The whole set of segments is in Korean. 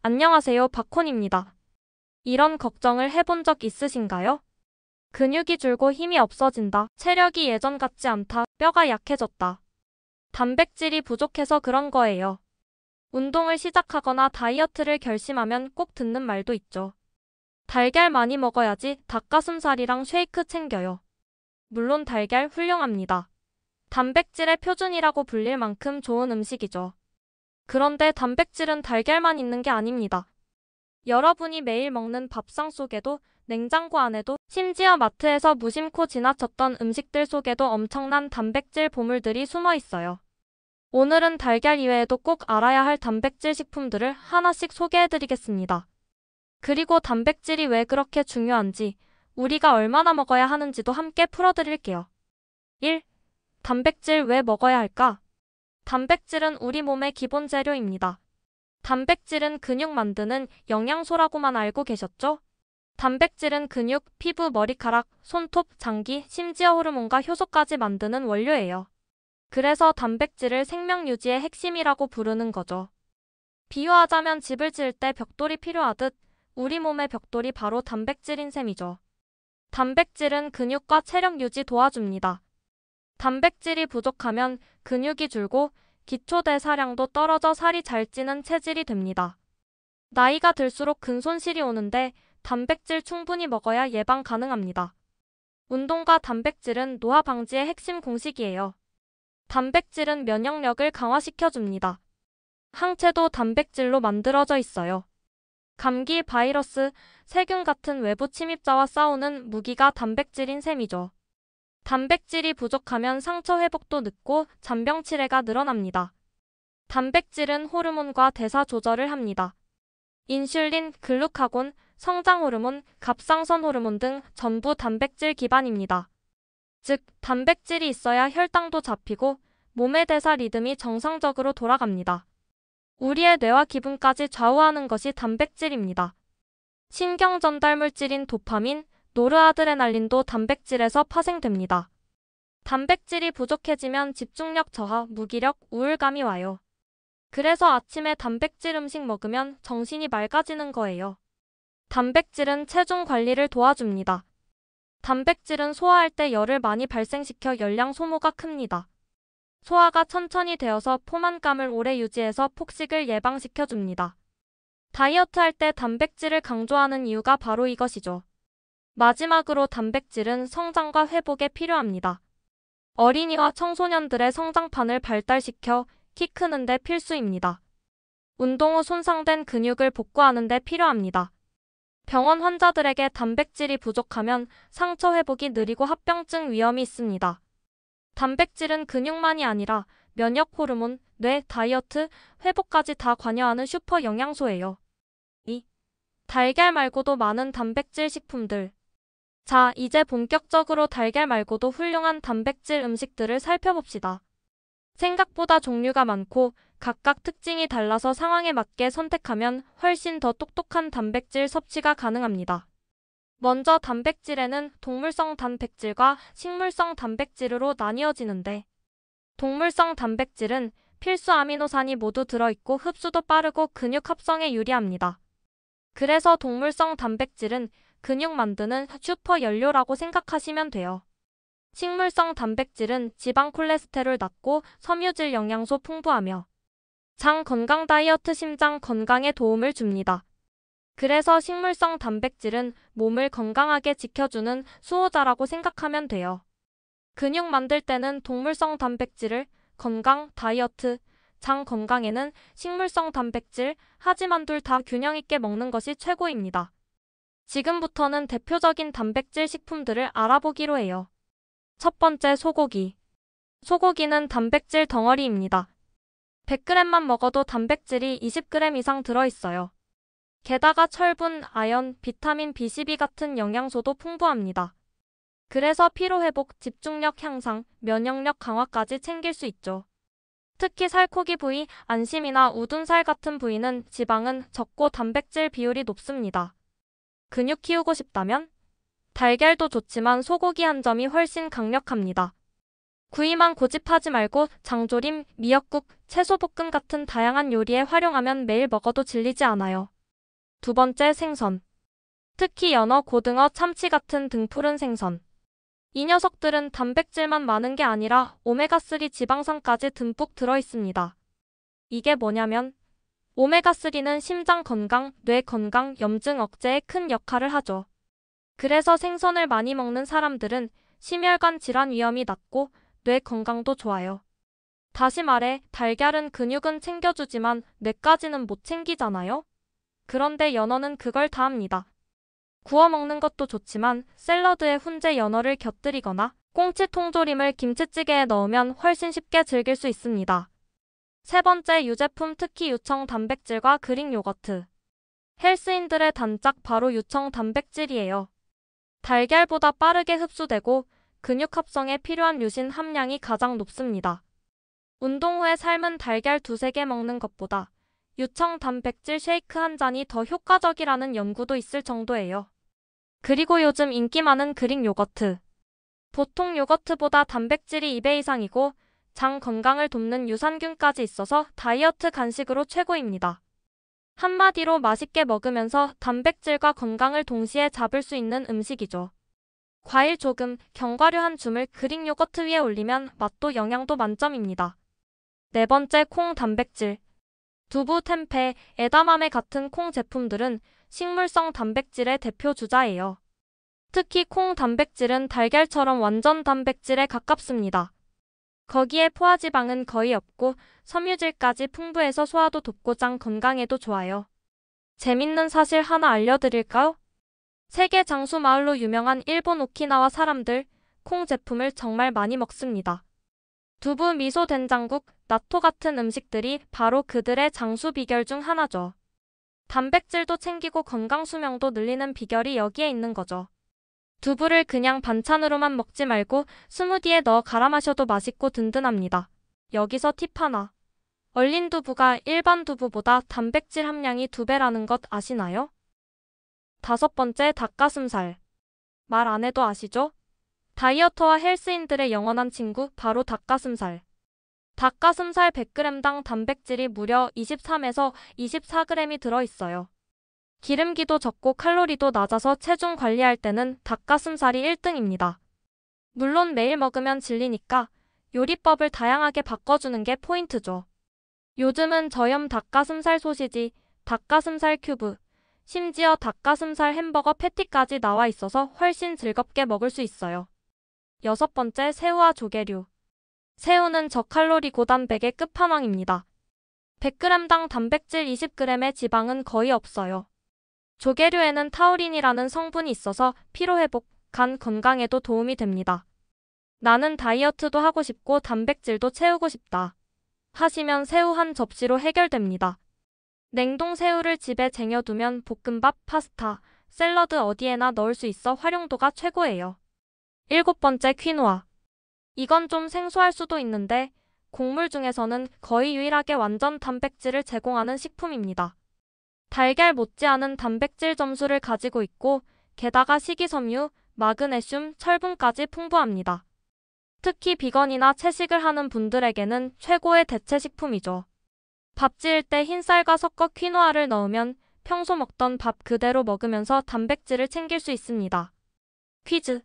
안녕하세요, 박콘입니다. 이런 걱정을 해본 적 있으신가요? 근육이 줄고 힘이 없어진다. 체력이 예전 같지 않다. 뼈가 약해졌다. 단백질이 부족해서 그런 거예요. 운동을 시작하거나 다이어트를 결심하면 꼭 듣는 말도 있죠. 달걀 많이 먹어야지. 닭가슴살이랑 쉐이크 챙겨요. 물론 달걀 훌륭합니다. 단백질의 표준이라고 불릴 만큼 좋은 음식이죠. 그런데 단백질은 달걀만 있는 게 아닙니다. 여러분이 매일 먹는 밥상 속에도, 냉장고 안에도, 심지어 마트에서 무심코 지나쳤던 음식들 속에도 엄청난 단백질 보물들이 숨어 있어요. 오늘은 달걀 이외에도 꼭 알아야 할 단백질 식품들을 하나씩 소개해드리겠습니다. 그리고 단백질이 왜 그렇게 중요한지, 우리가 얼마나 먹어야 하는지도 함께 풀어드릴게요. 1. 단백질 왜 먹어야 할까? 단백질은 우리 몸의 기본 재료입니다. 단백질은 근육 만드는 영양소라고만 알고 계셨죠? 단백질은 근육, 피부, 머리카락, 손톱, 장기, 심지어 호르몬과 효소까지 만드는 원료예요. 그래서 단백질을 생명 유지의 핵심이라고 부르는 거죠. 비유하자면 집을 지을 때 벽돌이 필요하듯 우리 몸의 벽돌이 바로 단백질인 셈이죠. 단백질은 근육과 체력 유지 도와줍니다. 단백질이 부족하면 근육이 줄고 기초대사량도 떨어져 살이 잘 찌는 체질이 됩니다. 나이가 들수록 근손실이 오는데 단백질 충분히 먹어야 예방 가능합니다. 운동과 단백질은 노화 방지의 핵심 공식이에요. 단백질은 면역력을 강화시켜줍니다. 항체도 단백질로 만들어져 있어요. 감기, 바이러스, 세균 같은 외부 침입자와 싸우는 무기가 단백질인 셈이죠. 단백질이 부족하면 상처 회복도 늦고 잔병 치레가 늘어납니다. 단백질은 호르몬과 대사 조절을 합니다. 인슐린, 글루카곤, 성장 호르몬, 갑상선 호르몬 등 전부 단백질 기반입니다. 즉, 단백질이 있어야 혈당도 잡히고 몸의 대사 리듬이 정상적으로 돌아갑니다. 우리의 뇌와 기분까지 좌우하는 것이 단백질입니다. 신경 전달 물질인 도파민, 노르아드레날린도 단백질에서 파생됩니다. 단백질이 부족해지면 집중력 저하, 무기력, 우울감이 와요. 그래서 아침에 단백질 음식 먹으면 정신이 맑아지는 거예요. 단백질은 체중 관리를 도와줍니다. 단백질은 소화할 때 열을 많이 발생시켜 열량 소모가 큽니다. 소화가 천천히 되어서 포만감을 오래 유지해서 폭식을 예방시켜줍니다. 다이어트 할 때 단백질을 강조하는 이유가 바로 이것이죠. 마지막으로 단백질은 성장과 회복에 필요합니다. 어린이와 청소년들의 성장판을 발달시켜 키 크는 데 필수입니다. 운동 후 손상된 근육을 복구하는 데 필요합니다. 병원 환자들에게 단백질이 부족하면 상처 회복이 느리고 합병증 위험이 있습니다. 단백질은 근육만이 아니라 면역 호르몬, 뇌, 다이어트, 회복까지 다 관여하는 슈퍼 영양소예요. 2. 달걀 말고도 많은 단백질 식품들. 자, 이제 본격적으로 달걀 말고도 훌륭한 단백질 음식들을 살펴봅시다. 생각보다 종류가 많고 각각 특징이 달라서 상황에 맞게 선택하면 훨씬 더 똑똑한 단백질 섭취가 가능합니다. 먼저 단백질에는 동물성 단백질과 식물성 단백질으로 나뉘어지는데, 동물성 단백질은 필수 아미노산이 모두 들어있고 흡수도 빠르고 근육 합성에 유리합니다. 그래서 동물성 단백질은 근육 만드는 슈퍼 연료라고 생각하시면 돼요. 식물성 단백질은 지방 콜레스테롤 낮고 섬유질 영양소 풍부하며 장 건강, 다이어트, 심장 건강에 도움을 줍니다. 그래서 식물성 단백질은 몸을 건강하게 지켜주는 수호자라고 생각하면 돼요. 근육 만들 때는 동물성 단백질을, 건강, 다이어트, 장 건강에는 식물성 단백질, 하지만 둘 다 균형 있게 먹는 것이 최고입니다. 지금부터는 대표적인 단백질 식품들을 알아보기로 해요. 첫 번째, 소고기. 소고기는 단백질 덩어리입니다. 100g만 먹어도 단백질이 20g 이상 들어있어요. 게다가 철분, 아연, 비타민 B12 같은 영양소도 풍부합니다. 그래서 피로회복, 집중력 향상, 면역력 강화까지 챙길 수 있죠. 특히 살코기 부위, 안심이나 우둔살 같은 부위는 지방은 적고 단백질 비율이 높습니다. 근육 키우고 싶다면? 달걀도 좋지만 소고기 한 점이 훨씬 강력합니다. 구이만 고집하지 말고 장조림, 미역국, 채소볶음 같은 다양한 요리에 활용하면 매일 먹어도 질리지 않아요. 두 번째, 생선. 특히 연어, 고등어, 참치 같은 등푸른 생선. 이 녀석들은 단백질만 많은 게 아니라 오메가3 지방산까지 듬뿍 들어있습니다. 이게 뭐냐면 오메가3는 심장 건강, 뇌 건강, 염증 억제에 큰 역할을 하죠. 그래서 생선을 많이 먹는 사람들은 심혈관 질환 위험이 낮고 뇌 건강도 좋아요. 다시 말해, 달걀은 근육은 챙겨주지만 뇌까지는 못 챙기잖아요? 그런데 연어는 그걸 다 합니다. 구워 먹는 것도 좋지만 샐러드에 훈제 연어를 곁들이거나 꽁치 통조림을 김치찌개에 넣으면 훨씬 쉽게 즐길 수 있습니다. 세 번째, 유제품, 특히 유청 단백질과 그릭 요거트. 헬스인들의 단짝 바로 유청 단백질이에요. 달걀보다 빠르게 흡수되고 근육 합성에 필요한 류신 함량이 가장 높습니다. 운동 후에 삶은 달걀 2~3개 먹는 것보다 유청 단백질 쉐이크 한 잔이 더 효과적이라는 연구도 있을 정도예요. 그리고 요즘 인기 많은 그릭 요거트. 보통 요거트보다 단백질이 2배 이상이고 장 건강을 돕는 유산균까지 있어서 다이어트 간식으로 최고입니다. 한마디로 맛있게 먹으면서 단백질과 건강을 동시에 잡을 수 있는 음식이죠. 과일 조금, 견과류 한 줌을 그릭 요거트 위에 올리면 맛도 영양도 만점입니다. 네 번째, 콩 단백질. 두부, 템페, 에다마메 같은 콩 제품들은 식물성 단백질의 대표 주자예요. 특히 콩 단백질은 달걀처럼 완전 단백질에 가깝습니다. 거기에 포화지방은 거의 없고 섬유질까지 풍부해서 소화도 돕고 장 건강에도 좋아요. 재밌는 사실 하나 알려드릴까요? 세계 장수 마을로 유명한 일본 오키나와 사람들, 콩 제품을 정말 많이 먹습니다. 두부, 미소, 된장국, 나토 같은 음식들이 바로 그들의 장수 비결 중 하나죠. 단백질도 챙기고 건강 수명도 늘리는 비결이 여기에 있는 거죠. 두부를 그냥 반찬으로만 먹지 말고 스무디에 넣어 갈아 마셔도 맛있고 든든합니다. 여기서 팁 하나. 얼린 두부가 일반 두부보다 단백질 함량이 2배라는 것 아시나요? 다섯 번째, 닭가슴살. 말 안 해도 아시죠? 다이어터와 헬스인들의 영원한 친구, 바로 닭가슴살. 닭가슴살 100g당 단백질이 무려 23에서 24g이 들어있어요. 기름기도 적고 칼로리도 낮아서 체중 관리할 때는 닭가슴살이 1등입니다. 물론 매일 먹으면 질리니까 요리법을 다양하게 바꿔주는 게 포인트죠. 요즘은 저염 닭가슴살 소시지, 닭가슴살 큐브, 심지어 닭가슴살 햄버거 패티까지 나와 있어서 훨씬 즐겁게 먹을 수 있어요. 여섯 번째, 새우와 조개류. 새우는 저칼로리 고단백의 끝판왕입니다. 100g당 단백질 20g의 지방은 거의 없어요. 조개류에는 타우린이라는 성분이 있어서 피로회복, 간 건강에도 도움이 됩니다. 나는 다이어트도 하고 싶고 단백질도 채우고 싶다 하시면 새우 한 접시로 해결됩니다. 냉동 새우를 집에 쟁여두면 볶음밥, 파스타, 샐러드 어디에나 넣을 수 있어 활용도가 최고예요. 일곱 번째, 퀴노아. 이건 좀 생소할 수도 있는데 곡물 중에서는 거의 유일하게 완전 단백질을 제공하는 식품입니다. 달걀 못지않은 단백질 점수를 가지고 있고 게다가 식이섬유, 마그네슘, 철분까지 풍부합니다. 특히 비건이나 채식을 하는 분들에게는 최고의 대체 식품이죠. 밥 지을 때 흰쌀과 섞어 퀴노아를 넣으면 평소 먹던 밥 그대로 먹으면서 단백질을 챙길 수 있습니다. 퀴즈.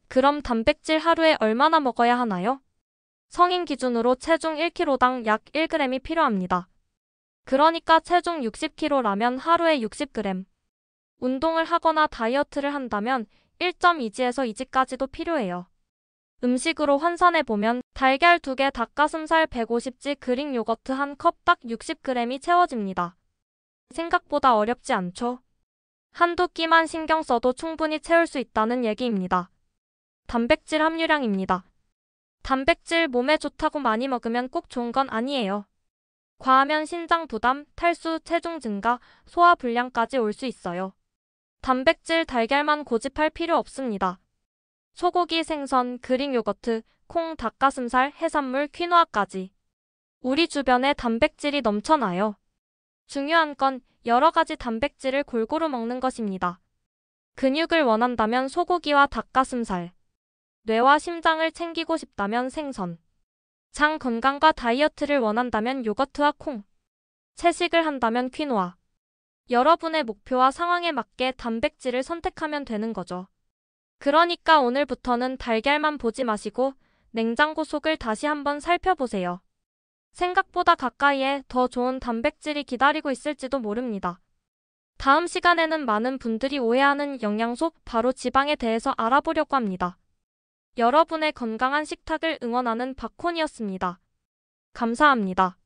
그럼 단백질 하루에 얼마나 먹어야 하나요? 성인 기준으로 체중 1kg당 약 1g이 필요합니다. 그러니까 체중 60kg라면 하루에 60g. 운동을 하거나 다이어트를 한다면 1.2g에서 2g까지도 필요해요. 음식으로 환산해보면 달걀 2개, 닭가슴살 150g, 그릭 요거트 한 컵 딱 60g이 채워집니다. 생각보다 어렵지 않죠? 한두 끼만 신경 써도 충분히 채울 수 있다는 얘기입니다. 단백질 함유량입니다. 단백질 몸에 좋다고 많이 먹으면 꼭 좋은 건 아니에요. 과하면 신장 부담, 탈수, 체중 증가, 소화 불량까지 올 수 있어요. 단백질 달걀만 고집할 필요 없습니다. 소고기, 생선, 그릭 요거트, 콩, 닭가슴살, 해산물, 퀴노아까지. 우리 주변에 단백질이 넘쳐나요. 중요한 건 여러 가지 단백질을 골고루 먹는 것입니다. 근육을 원한다면 소고기와 닭가슴살, 뇌와 심장을 챙기고 싶다면 생선, 장 건강과 다이어트를 원한다면 요거트와 콩, 채식을 한다면 퀴노아. 여러분의 목표와 상황에 맞게 단백질을 선택하면 되는 거죠. 그러니까 오늘부터는 달걀만 보지 마시고 냉장고 속을 다시 한번 살펴보세요. 생각보다 가까이에 더 좋은 단백질이 기다리고 있을지도 모릅니다. 다음 시간에는 많은 분들이 오해하는 영양소, 바로 지방에 대해서 알아보려고 합니다. 여러분의 건강한 식탁을 응원하는 박콘이었습니다. 감사합니다.